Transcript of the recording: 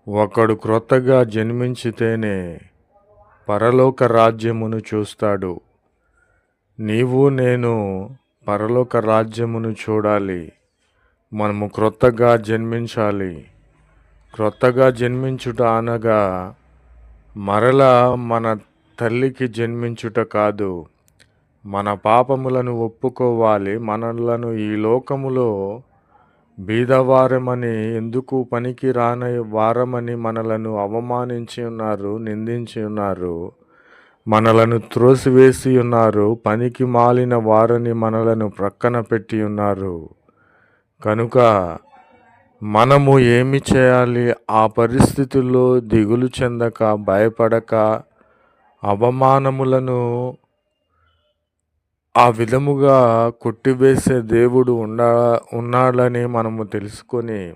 ఒకడు క్రొత్తగా జన్మించితేనే పరలోక రాజ్యమును చూస్తాడు. నీవు నేను పరలోక రాజ్యమును చూడాలి. మనము క్రొత్తగా జన్మించాలి. క్రొత్తగా జన్మించుట అనగా మరలా మన తల్లికి జన్మించుట కాదు. మన పాపములను ఒప్పుకోవాలి. మనలను ఈ లోకములో బీదవారమని, ఎందుకు పనికి రాని వారమని మనలను అవమానించి ఉన్నారు, నిందించి ఉన్నారు, మనలను త్రోసివేసి ఉన్నారు, పనికి మాలిన వారని మనలను ప్రక్కన పెట్టి ఉన్నారు. కనుక మనము ఏమి చేయాలి? ఆ పరిస్థితుల్లో దిగులు చెందక, భయపడక, అవమానములను ఆ విధముగా కొట్టివేసే దేవుడు ఉన్నాడని మనము తెలుసుకొని